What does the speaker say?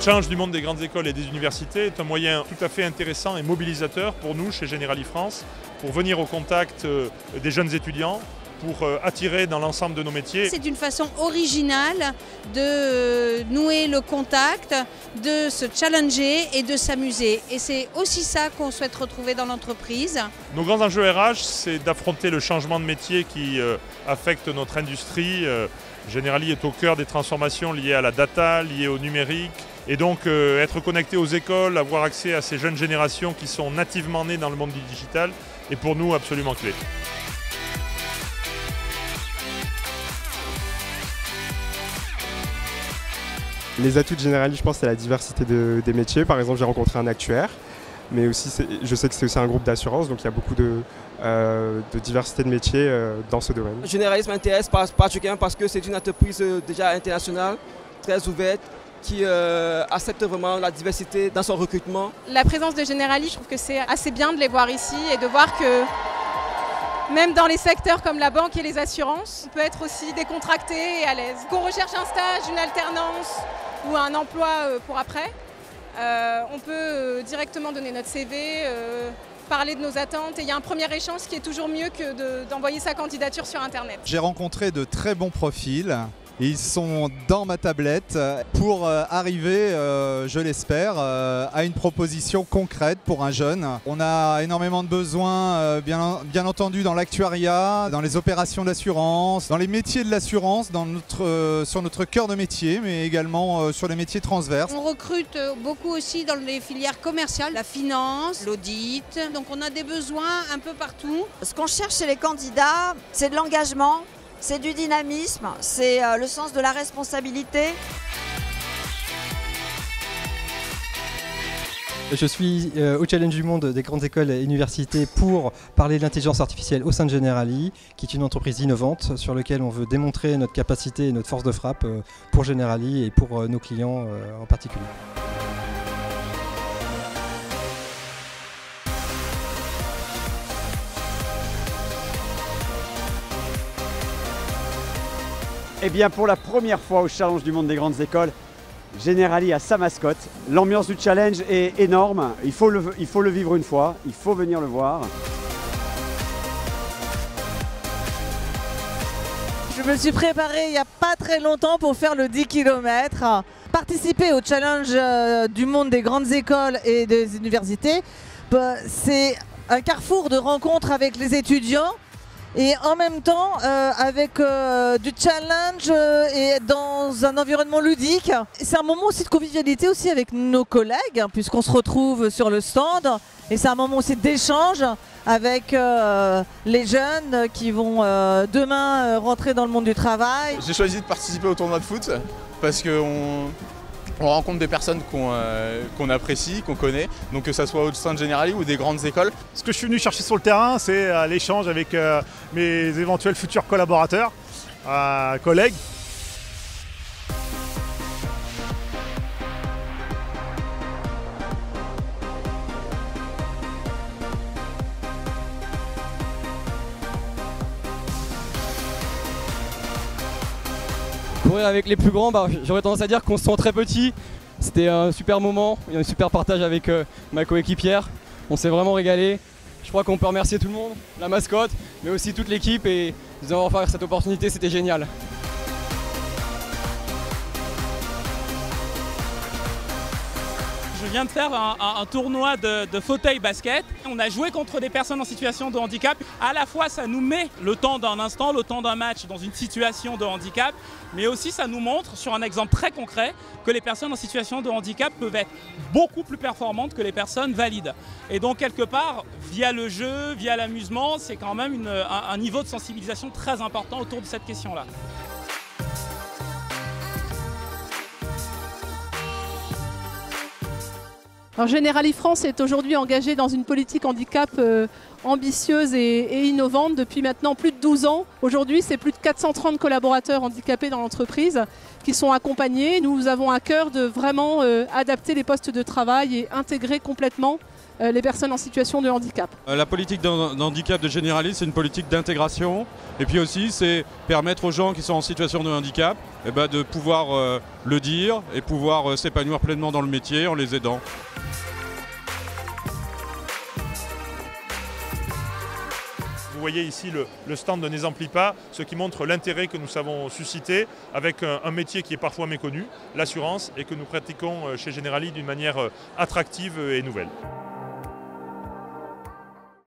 challenge du monde des grandes écoles et des universités est un moyen tout à fait intéressant et mobilisateur pour nous chez Generali France, pour venir au contact des jeunes étudiants, pour attirer dans l'ensemble de nos métiers. C'est une façon originale de nouer le contact, de se challenger et de s'amuser. Et c'est aussi ça qu'on souhaite retrouver dans l'entreprise. Nos grands enjeux RH, c'est d'affronter le changement de métier qui affecte notre industrie. Generali est au cœur des transformations liées à la data, liées au numérique. Et donc être connecté aux écoles, avoir accès à ces jeunes générations qui sont nativement nées dans le monde du digital est pour nous absolument clé. Les atouts de Generali, je pense, c'est la diversité des métiers. Par exemple, j'ai rencontré un actuaire, mais aussi je sais que c'est aussi un groupe d'assurance, donc il y a beaucoup de diversité de métiers dans ce domaine. Generali m'intéresse particulièrement parce que c'est une entreprise déjà internationale, très ouverte, qui accepte vraiment la diversité dans son recrutement. La présence de Generali, je trouve que c'est assez bien de les voir ici et de voir que même dans les secteurs comme la banque et les assurances, on peut être aussi décontracté et à l'aise. Qu'on recherche un stage, une alternance ou un emploi pour après, on peut directement donner notre CV, parler de nos attentes et il y a un premier échange qui est toujours mieux que d'envoyer sa candidature sur Internet. J'ai rencontré de très bons profils. Et ils sont dans ma tablette pour arriver, je l'espère, à une proposition concrète pour un jeune. On a énormément de besoins, bien entendu, dans l'actuariat, dans les opérations d'assurance, dans les métiers de l'assurance, sur notre cœur de métier, mais également sur les métiers transverses. On recrute beaucoup aussi dans les filières commerciales, la finance, l'audit. Donc on a des besoins un peu partout. Ce qu'on cherche chez les candidats, c'est de l'engagement. C'est du dynamisme, c'est le sens de la responsabilité. Je suis au Challenge du Monde des grandes écoles et universités pour parler de l'intelligence artificielle au sein de Generali, qui est une entreprise innovante sur laquelle on veut démontrer notre capacité et notre force de frappe pour Generali et pour nos clients en particulier. Eh bien, pour la première fois au Challenge du Monde des grandes écoles, Generali a sa mascotte. L'ambiance du challenge est énorme. Il faut le vivre une fois, il faut venir le voir. Je me suis préparée il n'y a pas très longtemps pour faire le 10 km. Participer au Challenge du Monde des grandes écoles et des universités, c'est un carrefour de rencontres avec les étudiants. Et en même temps, avec du challenge et dans un environnement ludique. C'est un moment aussi de convivialité aussi avec nos collègues, hein, puisqu'on se retrouve sur le stand. Et c'est un moment aussi d'échange avec les jeunes qui vont demain rentrer dans le monde du travail. J'ai choisi de participer au tournoi de foot parce qu'on rencontre des personnes qu'on apprécie, qu'on connaît, donc que ce soit au sein de Generali ou des grandes écoles. Ce que je suis venu chercher sur le terrain, c'est l'échange avec mes éventuels futurs collaborateurs, collègues. Courir avec les plus grands, j'aurais tendance à dire qu'on se sent très petit. C'était un super moment, il y a un super partage avec ma coéquipière. On s'est vraiment régalé. Je crois qu'on peut remercier tout le monde, la mascotte, mais aussi toute l'équipe et nous avoir offert cette opportunité, c'était génial. Je viens de faire un tournoi de fauteuil basket. On a joué contre des personnes en situation de handicap. À la fois, ça nous met le temps d'un instant, le temps d'un match dans une situation de handicap, mais aussi ça nous montre, sur un exemple très concret, que les personnes en situation de handicap peuvent être beaucoup plus performantes que les personnes valides. Et donc, quelque part, via le jeu, via l'amusement, c'est quand même un niveau de sensibilisation très important autour de cette question-là. Alors Generali France est aujourd'hui engagée dans une politique handicap ambitieuse et innovante depuis maintenant plus de 12 ans. Aujourd'hui, c'est plus de 430 collaborateurs handicapés dans l'entreprise qui sont accompagnés. Nous avons à cœur de vraiment adapter les postes de travail et intégrer complètement les personnes en situation de handicap. La politique d'handicap de Generali, c'est une politique d'intégration. Et puis aussi, c'est permettre aux gens qui sont en situation de handicap de pouvoir le dire et pouvoir s'épanouir pleinement dans le métier en les aidant. Vous voyez ici le stand de N'Exemplie pas, ce qui montre l'intérêt que nous savons susciter avec un métier qui est parfois méconnu, l'assurance, et que nous pratiquons chez Generali d'une manière attractive et nouvelle.